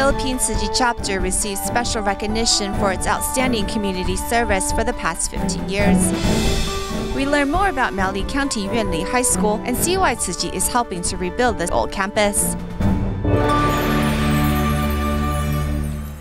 Philippines Tzu Chi Chapter received special recognition for its outstanding community service for the past 15 years. We learn more about Miaoli County Yuanli High School and see why Tzu Chi is helping to rebuild this old campus.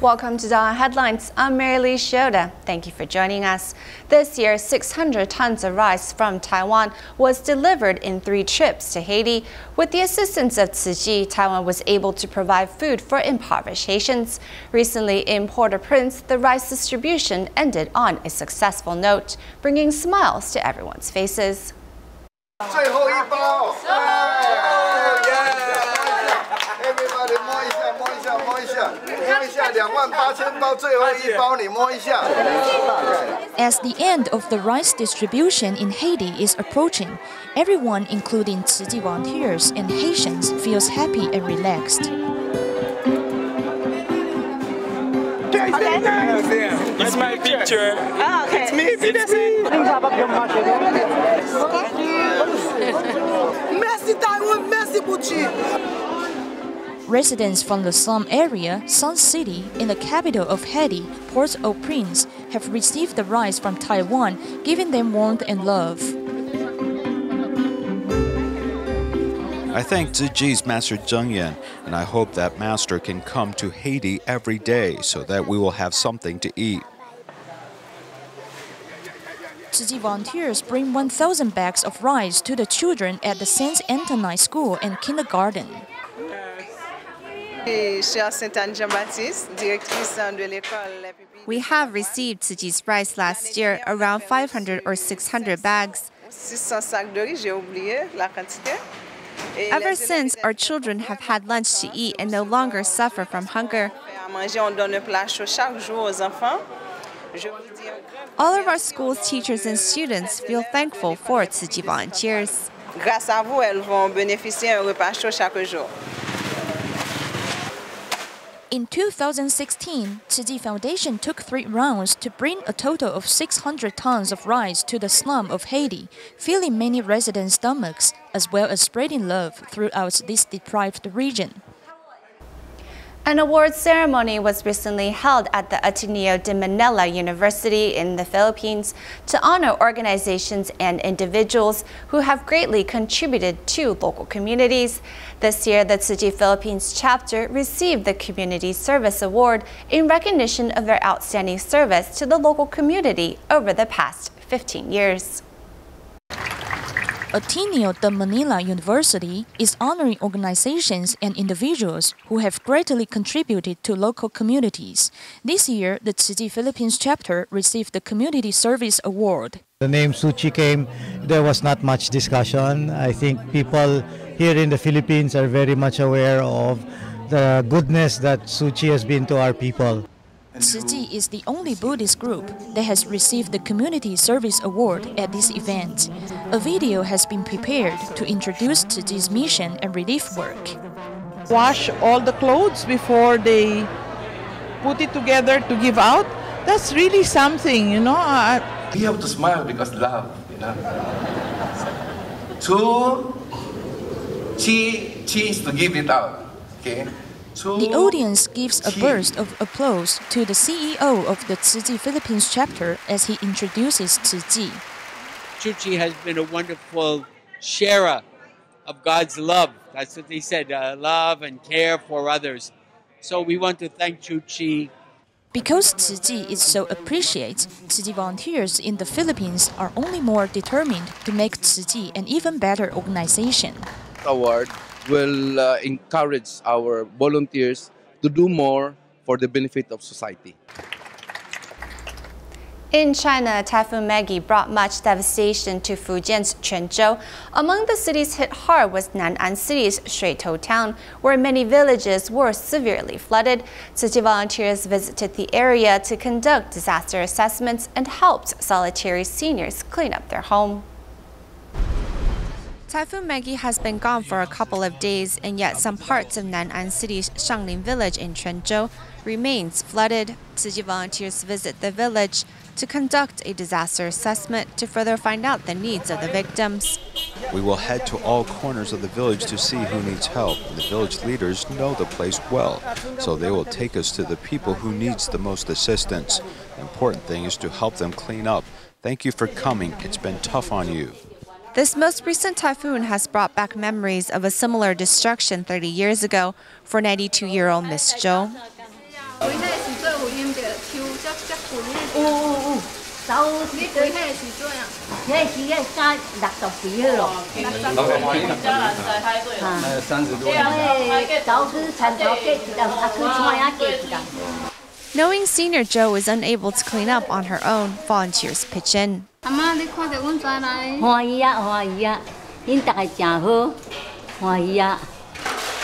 Welcome to DaAi Headlines. I'm Lee-Shioda. Thank you for joining us. This year, 600 tons of rice from Taiwan was delivered in 3 trips to Haiti. With the assistance of Tzu Chi, Taiwan was able to provide food for impoverished Haitians. Recently in Port-au-Prince, the rice distribution ended on a successful note, bringing smiles to everyone's faces. As the end of the rice distribution in Haiti is approaching, everyone, including Tzu Chi volunteers and Haitians, feels happy and relaxed. Okay. It's my picture. Oh, okay. It's me. Merci Taiwan, merci Bucci. Residents from the slum area, Sun City, in the capital of Haiti, Port-au-Prince, have received the rice from Taiwan, giving them warmth and love. I thank Tzu Chi's master Zhang Yin, and I hope that master can come to Haiti every day so that we will have something to eat. Tzu Chi volunteers bring 1,000 bags of rice to the children at the Saint Anthony School and Kindergarten. We have received Tzu Chi's rice last year, around 500 or 600 bags. Ever since, our children have had lunch to eat and no longer suffer from hunger. All of our school's teachers and students feel thankful for Tzu Chi volunteers. In 2016, Tzu Chi Foundation took 3 rounds to bring a total of 600 tons of rice to the slum of Haiti, filling many residents' stomachs, as well as spreading love throughout this deprived region. An awards ceremony was recently held at the Ateneo de Manila University in the Philippines to honor organizations and individuals who have greatly contributed to local communities. This year, the Tzu Chi Philippines Chapter received the Community Service Award in recognition of their outstanding service to the local community over the past 15 years. Ateneo de Manila University is honoring organizations and individuals who have greatly contributed to local communities. This year, the Tzu Chi Philippines Chapter received the Community Service Award. The name Tzu Chi came, there was not much discussion. I think people here in the Philippines are very much aware of the goodness that Tzu Chi has been to our people. Tzu Chi is the only Buddhist group that has received the Community Service Award at this event. A video has been prepared to introduce Tzu Chi's mission and relief work. Wash all the clothes before they put it together to give out. That's really something, you know. You have to smile because love, you know. Tzu Chi is to give it out, okay? The audience gives a burst of applause to the CEO of the Tzu Chi Philippines Chapter as he introduces Tzu Chi. Tzu Chi has been a wonderful sharer of God's love. That's what they said, love and care for others. So we want to thank Tzu Chi. Because Tzu Chi is so appreciated, Tzu Chi volunteers in the Philippines are only more determined to make Tzu Chi an even better organization. Award will encourage our volunteers to do more for the benefit of society. In China, Typhoon Maggie brought much devastation to Fujian's Quanzhou. Among the cities hit hard was Nan'an City's Shuitou town, where many villages were severely flooded. Tzu Chi volunteers visited the area to conduct disaster assessments and helped solitary seniors clean up their home. Typhoon Maggie has been gone for a couple of days, and yet some parts of Nan'an City's Shanglin village in Quanzhou remains flooded. Tzu Chi volunteers visit the village to conduct a disaster assessment to further find out the needs of the victims. We will head to all corners of the village to see who needs help. And the village leaders know the place well, so they will take us to the people who needs the most assistance. The important thing is to help them clean up. Thank you for coming. It's been tough on you. This most recent typhoon has brought back memories of a similar destruction 30 years ago for 92-year-old Miss Zhou. Knowing senior Zhou is unable to clean up on her own, volunteers pitch in.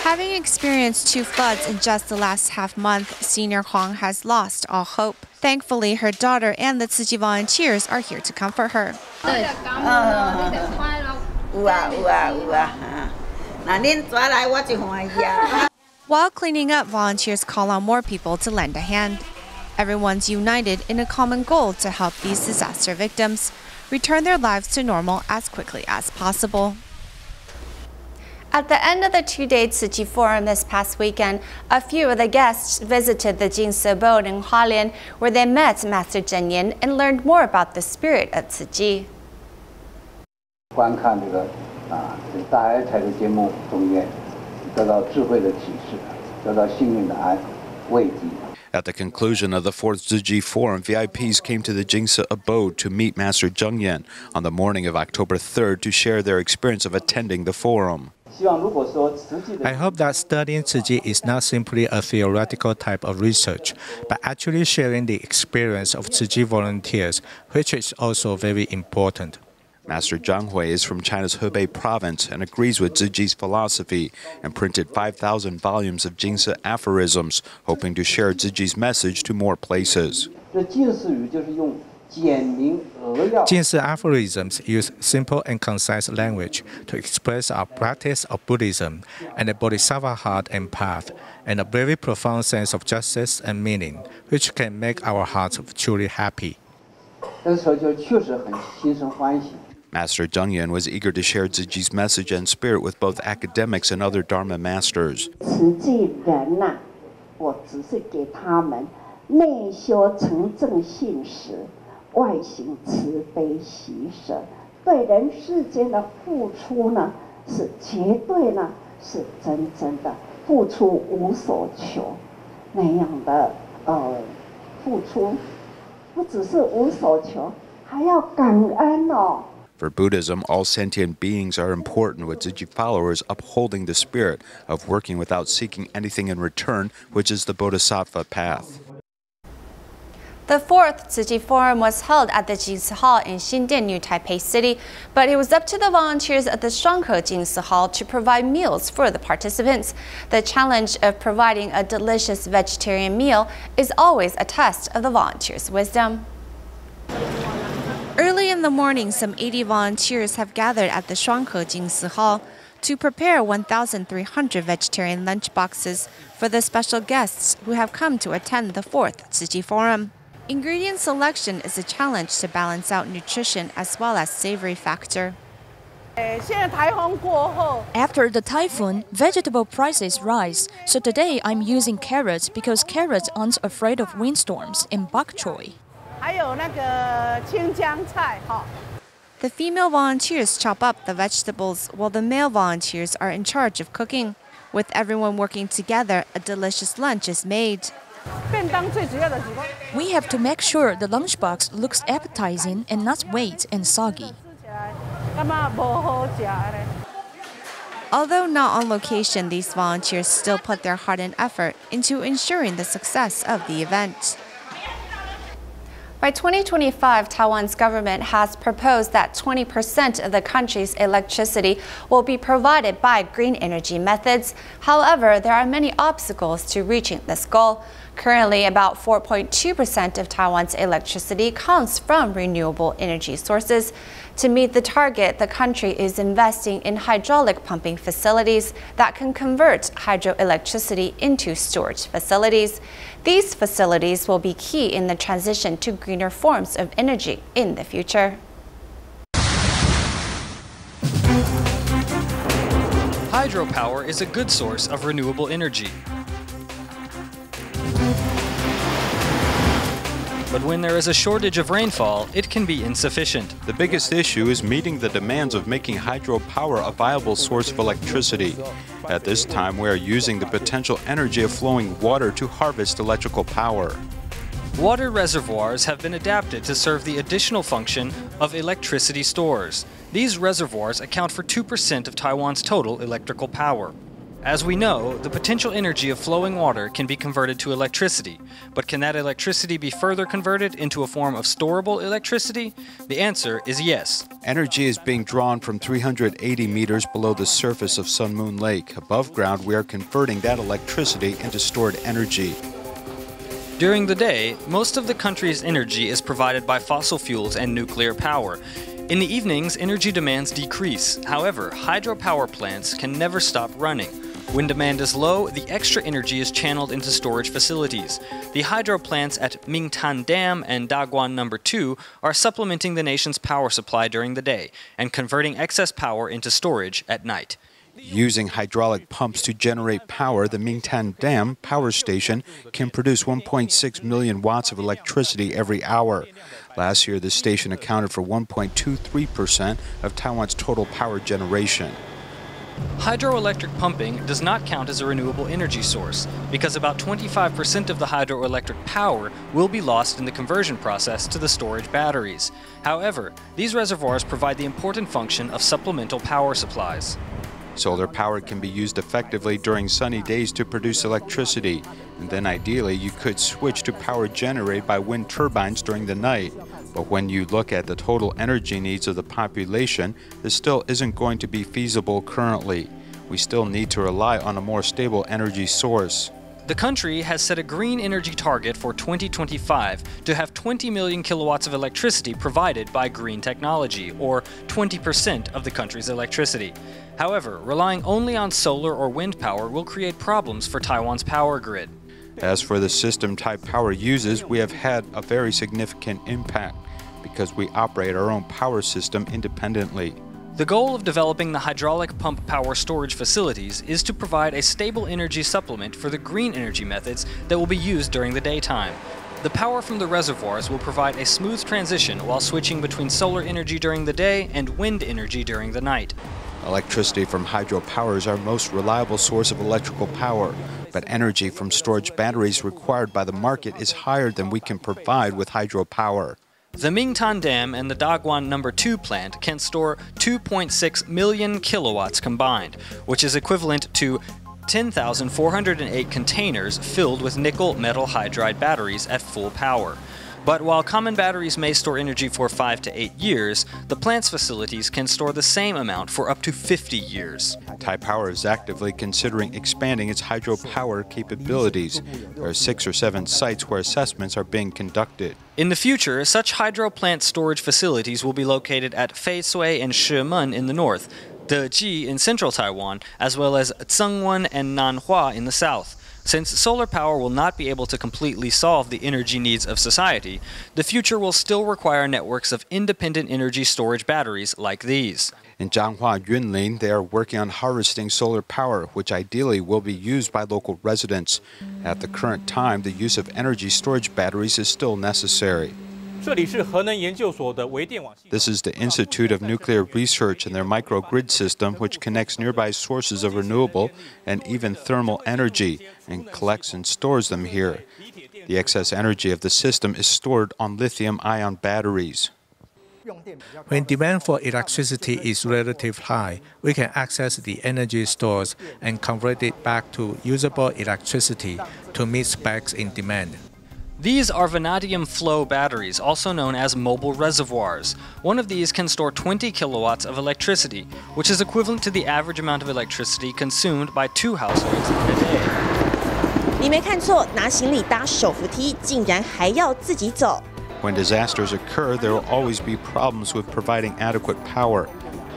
Having experienced 2 floods in just the last half month, Senior Huang has lost all hope. Thankfully, her daughter and the Tzu Chi volunteers are here to comfort her. While cleaning up, volunteers call on more people to lend a hand. Everyone's united in a common goal to help these disaster victims return their lives to normal as quickly as possible. At the end of the 2-day Tzu Chi Forum this past weekend, a few of the guests visited the Jingsi abode in Hualien, where they met Master Zhang Yin and learned more about the spirit of Tzu Chi. 观看这个大爱财的节目中间，得到智慧的启示，得到幸运的慰藉。 At the conclusion of the 4th Tzu Chi Forum, VIPs came to the Jingsi abode to meet Master Zhang Yin on the morning of October 3rd to share their experience of attending the forum. I hope that studying Tzu Chi is not simply a theoretical type of research, but actually sharing the experience of Tzu Chi volunteers, which is also very important. Master Zhang Hui is from China's Hebei province and agrees with Tzu Chi's philosophy and printed 5,000 volumes of Jingsi aphorisms, hoping to share Tzu Chi's message to more places. Jingsi aphorisms use simple and concise language to express our practice of Buddhism and the Bodhisattva heart and path, and a very profound sense of justice and meaning, which can make our hearts truly happy. Master Zhang Yin was eager to share Tzu Chi's message and spirit with both academics and other Dharma masters. 外行慈悲喜舍，对人世间的付出呢，是绝对呢，是真正的付出无所求，那样的付出，不只是无所求，还要感恩哦。 For Buddhism, all sentient beings are important, with Tzu Chi followers upholding the spirit of working without seeking anything in return, which is the Bodhisattva path. The 4th Tzu Chi Forum was held at the Jingsi Hall in Xindian, New Taipei City, but it was up to the volunteers at the Shuanghe Jingsi Hall to provide meals for the participants. The challenge of providing a delicious vegetarian meal is always a test of the volunteers' wisdom. Early in the morning, some 80 volunteers have gathered at the Shuanghe Jingsi Hall to prepare 1,300 vegetarian lunchboxes for the special guests who have come to attend the 4th Tzu Chi Forum. Ingredient selection is a challenge to balance out nutrition as well as savory factor. After the typhoon, vegetable prices rise, so today I'm using carrots because carrots aren't afraid of windstorms and bok choy. The female volunteers chop up the vegetables while the male volunteers are in charge of cooking. With everyone working together, a delicious lunch is made. We have to make sure the lunchbox looks appetizing and not wet and soggy. Although not on location, these volunteers still put their heart and effort into ensuring the success of the event. By 2025, Taiwan's government has proposed that 20% of the country's electricity will be provided by green energy methods. However, there are many obstacles to reaching this goal. Currently, about 4.2% of Taiwan's electricity comes from renewable energy sources. To meet the target, the country is investing in hydraulic pumping facilities that can convert hydroelectricity into storage facilities. These facilities will be key in the transition to greener forms of energy in the future. Hydropower is a good source of renewable energy. But when there is a shortage of rainfall, it can be insufficient. The biggest issue is meeting the demands of making hydropower a viable source of electricity. At this time, we are using the potential energy of flowing water to harvest electrical power. Water reservoirs have been adapted to serve the additional function of electricity stores. These reservoirs account for 2% of Taiwan's total electrical power. As we know, the potential energy of flowing water can be converted to electricity. But can that electricity be further converted into a form of storable electricity? The answer is yes. Energy is being drawn from 380 meters below the surface of Sun Moon Lake. Above ground, we are converting that electricity into stored energy. During the day, most of the country's energy is provided by fossil fuels and nuclear power. In the evenings, energy demands decrease. However, hydropower plants can never stop running. When demand is low, the extra energy is channeled into storage facilities. The hydro plants at Mingtan Dam and Daguan No. 2 are supplementing the nation's power supply during the day and converting excess power into storage at night. Using hydraulic pumps to generate power, the Mingtan Dam power station can produce 1.6 million watts of electricity every hour. Last year, the station accounted for 1.23% of Taiwan's total power generation. Hydroelectric pumping does not count as a renewable energy source because about 25% of the hydroelectric power will be lost in the conversion process to the storage batteries. However, these reservoirs provide the important function of supplemental power supplies. Solar power can be used effectively during sunny days to produce electricity, and then ideally you could switch to power generated by wind turbines during the night. But when you look at the total energy needs of the population, this still isn't going to be feasible currently. We still need to rely on a more stable energy source. The country has set a green energy target for 2025 to have 20 million kilowatts of electricity provided by green technology, or 20% of the country's electricity. However, relying only on solar or wind power will create problems for Taiwan's power grid. As for the system Taiwan Power uses, we have had a very significant impact because we operate our own power system independently. The goal of developing the hydraulic pump power storage facilities is to provide a stable energy supplement for the green energy methods that will be used during the daytime. The power from the reservoirs will provide a smooth transition while switching between solar energy during the day and wind energy during the night. Electricity from hydropower is our most reliable source of electrical power, but energy from storage batteries required by the market is higher than we can provide with hydropower. The Mingtan Dam and the Daguan No. 2 plant can store 2.6 million kilowatts combined, which is equivalent to 10,408 containers filled with nickel metal hydride batteries at full power. But while common batteries may store energy for 5 to 8 years, the plant's facilities can store the same amount for up to 50 years. Taiwan Power is actively considering expanding its hydropower capabilities. There are 6 or 7 sites where assessments are being conducted. In the future, such hydro plant storage facilities will be located at Feisui and Shimen in the north, DaAi in central Taiwan, as well as Zhengwen and Nanhua in the south. Since solar power will not be able to completely solve the energy needs of society, the future will still require networks of independent energy storage batteries like these. In Zhanghua, Yuanli, they are working on harvesting solar power, which ideally will be used by local residents. At the current time, the use of energy storage batteries is still necessary. This is the Institute of Nuclear Research and their microgrid system, which connects nearby sources of renewable and even thermal energy and collects and stores them here. The excess energy of the system is stored on lithium-ion batteries. When demand for electricity is relatively high, we can access the energy stores and convert it back to usable electricity to meet spikes in demand. These are vanadium flow batteries, also known as mobile reservoirs. One of these can store 20 kilowatts of electricity, which is equivalent to the average amount of electricity consumed by 2 households in a day. 你没看错，拿行李搭手扶梯，竟然还要自己走。 When disasters occur, there will always be problems with providing adequate power.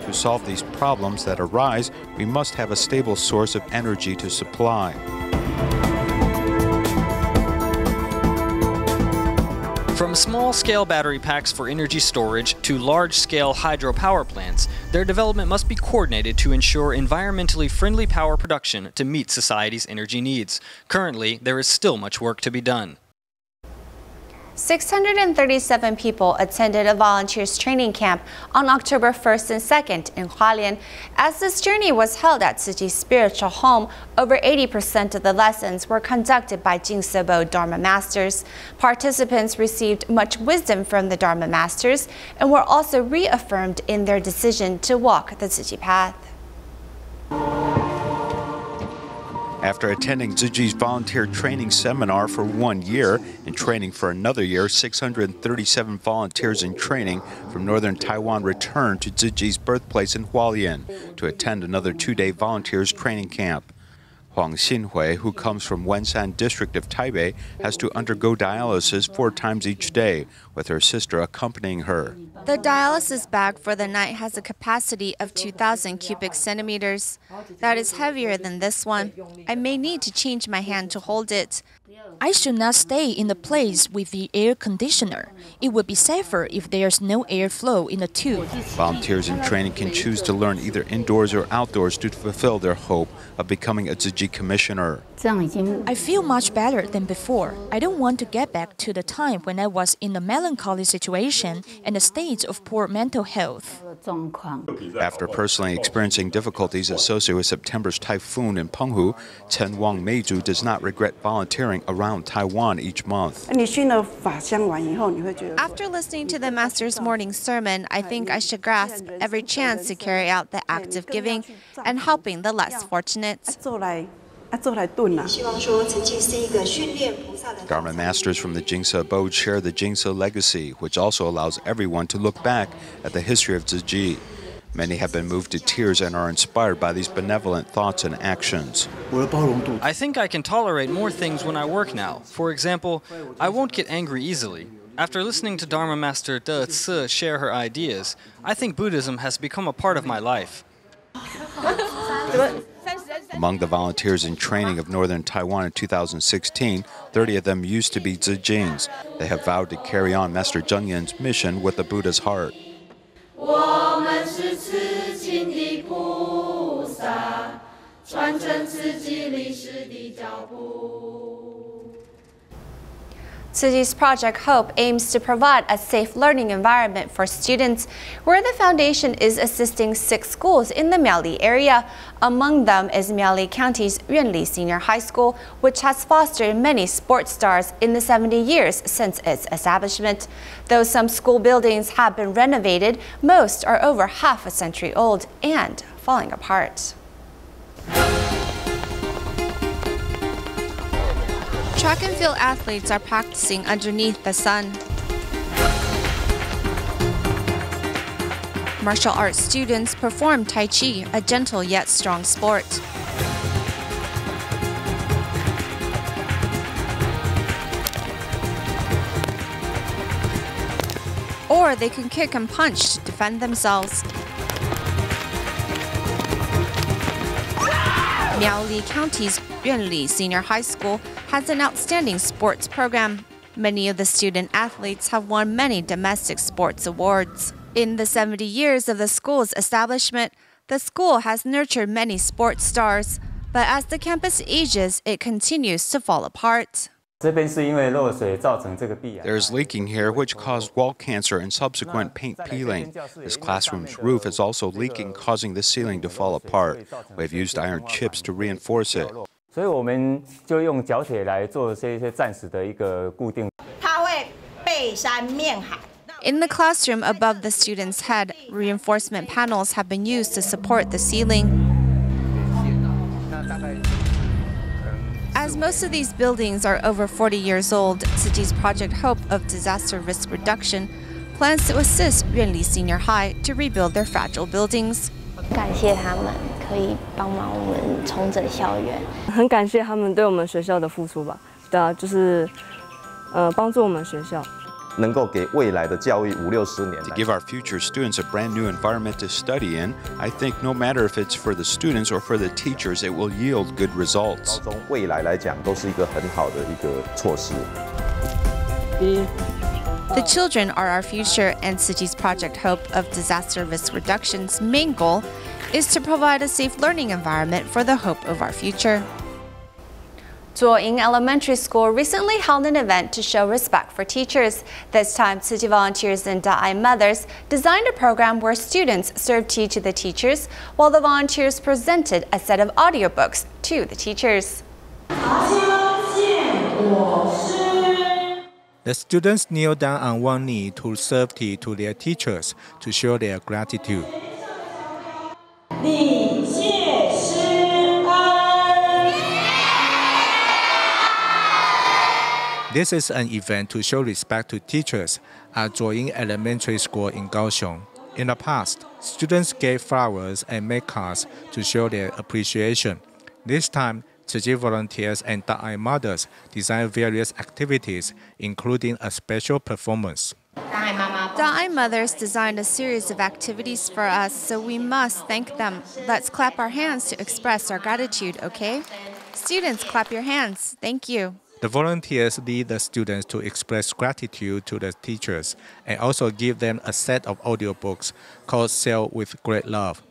To solve these problems that arise, we must have a stable source of energy to supply. From small-scale battery packs for energy storage to large-scale hydropower plants, their development must be coordinated to ensure environmentally friendly power production to meet society's energy needs. Currently, there is still much work to be done. 637 people attended a volunteers training camp on October 1st and 2nd in Hualien. As this journey was held at Tzu Chi's spiritual home, over 80% of the lessons were conducted by Jingsebo Dharma Masters. Participants received much wisdom from the Dharma Masters and were also reaffirmed in their decision to walk the Tzu Chi path. After attending Tzu Chi's volunteer training seminar for 1 year and training for another year, 637 volunteers in training from northern Taiwan returned to Tzu Chi's birthplace in Hualien to attend another 2-day volunteers training camp. Huang Xinhui, who comes from Wenshan district of Taipei, has to undergo dialysis 4 times each day, with her sister accompanying her. The dialysis bag for the night has a capacity of 2,000 cubic centimeters. That is heavier than this one. I may need to change my hand to hold it. I should not stay in the place with the air conditioner. It would be safer if there's no airflow in the tube. Volunteers in training can choose to learn either indoors or outdoors to fulfill their hope of becoming a Tzu Chi commissioner. I feel much better than before. I don't want to get back to the time when I was in a melancholy situation and a state of poor mental health. After personally experiencing difficulties associated with September's typhoon in Penghu, Chen Wang Meiju does not regret volunteering around Taiwan each month. After listening to the Master's morning sermon, I think I should grasp every chance to carry out the act of giving and helping the less fortunate. Dharma masters from the Jingse abode share the Jingse legacy, which also allows everyone to look back at the history of Tzu Chi. Many have been moved to tears and are inspired by these benevolent thoughts and actions. I think I can tolerate more things when I work now. For example, I won't get angry easily. After listening to Dharma Master De Tse share her ideas, I think Buddhism has become a part of my life. Among the volunteers in training of northern Taiwan in 2016, 30 of them used to be Tzu Jings. They have vowed to carry on Master Zhang Yin's mission with the Buddha's heart. Tzu Chi's Project Hope aims to provide a safe learning environment for students, where the foundation is assisting 6 schools in the Miaoli area. Among them is Miaoli County's Yuanli Senior High School, which has fostered many sports stars in the 70 years since its establishment. Though some school buildings have been renovated, most are over half a century old and falling apart. Track and field athletes are practicing underneath the sun. Martial arts students perform Tai Chi, a gentle yet strong sport. Or they can kick and punch to defend themselves. Miaoli County's Yuanli Senior High School has an outstanding sports program. Many of the student athletes have won many domestic sports awards. In the 70 years of the school's establishment, the school has nurtured many sports stars, but as the campus ages, it continues to fall apart. There's leaking here, which caused wall cancer and subsequent paint peeling. This classroom's roof is also leaking, causing the ceiling to fall apart. We've used iron chips to reinforce it. In the classroom above the student's head, reinforcement panels have been used to support the ceiling. As most of these buildings are over 40 years old, Tzu Chi's Project Hope of Disaster Risk Reduction plans to assist Yuanli Senior High to rebuild their fragile buildings. 感谢他们可以帮忙我们重整校园。很感谢他们对我们学校的付出吧，对啊，就是帮助我们学校。 能够给未来的教育50-60年 To give our future students a brand new environment to study in, I think no matter if it's for the students or for the teachers, it will yield good results. 高中未来来讲都是一个很好的一个措施。 The children are our future, and Tzu Chi's Project Hope of Disaster Risk Reduction's main goal is to provide a safe learning environment for the hope of our future. DaAi Yin Elementary School recently held an event to show respect for teachers. This time, Tzu Chi volunteers and DaAi mothers designed a program where students served tea to the teachers, while the volunteers presented a set of audiobooks to the teachers. The students kneel down on one knee to serve tea to their teachers to show their gratitude. This is an event to show respect to teachers at DaAi Yin Elementary School in Kaohsiung. In the past, students gave flowers and made cards to show their appreciation. This time, Tzu Chi volunteers and DaAi mothers designed various activities, including a special performance. DaAi mothers designed a series of activities for us, so we must thank them. Let's clap our hands to express our gratitude, okay? Students, clap your hands. Thank you. The volunteers lead the students to express gratitude to the teachers and also give them a set of audiobooks called Sail with Great Love.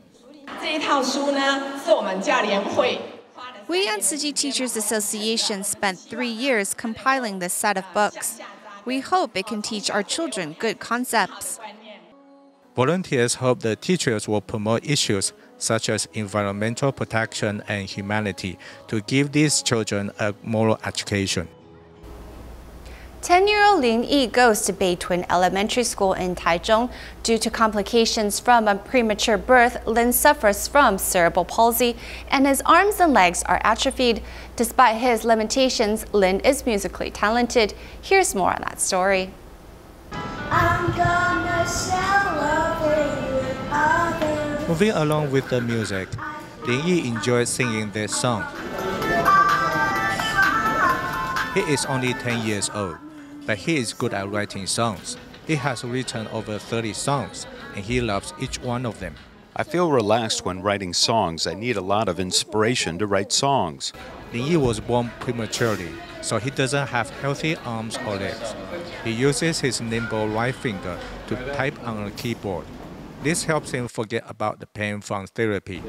We and Tzu Chi Teachers Association spent 3 years compiling this set of books. We hope it can teach our children good concepts. Volunteers hope the teachers will promote issues such as environmental protection and humanity to give these children a moral education. 10-year-old Lin Yi goes to Beitun Elementary School in Taichung. Due to complications from a premature birth, Lin suffers from cerebral palsy, and his arms and legs are atrophied. Despite his limitations, Lin is musically talented. Here's more on that story. I'm gonna celebrate with others. Moving along with the music, Lin Yi enjoys singing this song. He is only 10 years old, but he is good at writing songs. He has written over 30 songs, and he loves each one of them. I feel relaxed when writing songs. I need a lot of inspiration to write songs. Lin Yi was born prematurely, so he doesn't have healthy arms or legs. He uses his nimble right finger to type on a keyboard. This helps him forget about the pain from therapy.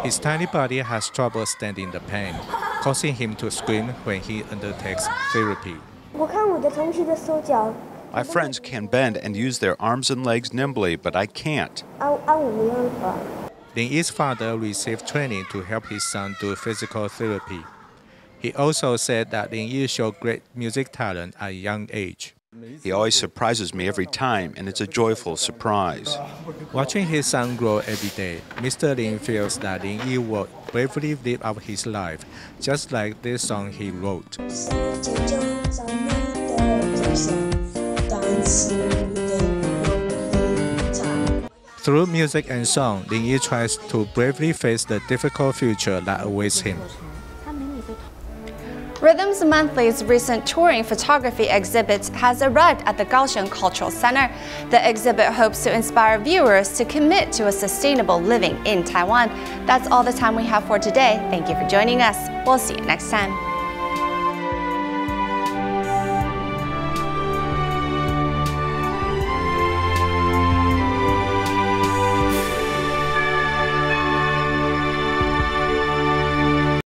His tiny body has trouble standing the pain, causing him to scream when he undertakes therapy. My friends can bend and use their arms and legs nimbly, but I can't. Lin Yi's father received training to help his son do physical therapy. He also said that Lin Yi showed great music talent at a young age. He always surprises me every time, and it's a joyful surprise. Watching his son grow every day, Mr. Lin feels that Lin Yi will bravely live out his life, just like this song he wrote. Through music and song, Lin Yi tries to bravely face the difficult future that awaits him. Rhythms Monthly's recent touring photography exhibit has arrived at the Kaohsiung Cultural Center. The exhibit hopes to inspire viewers to commit to a sustainable living in Taiwan. That's all the time we have for today. Thank you for joining us. We'll see you next time.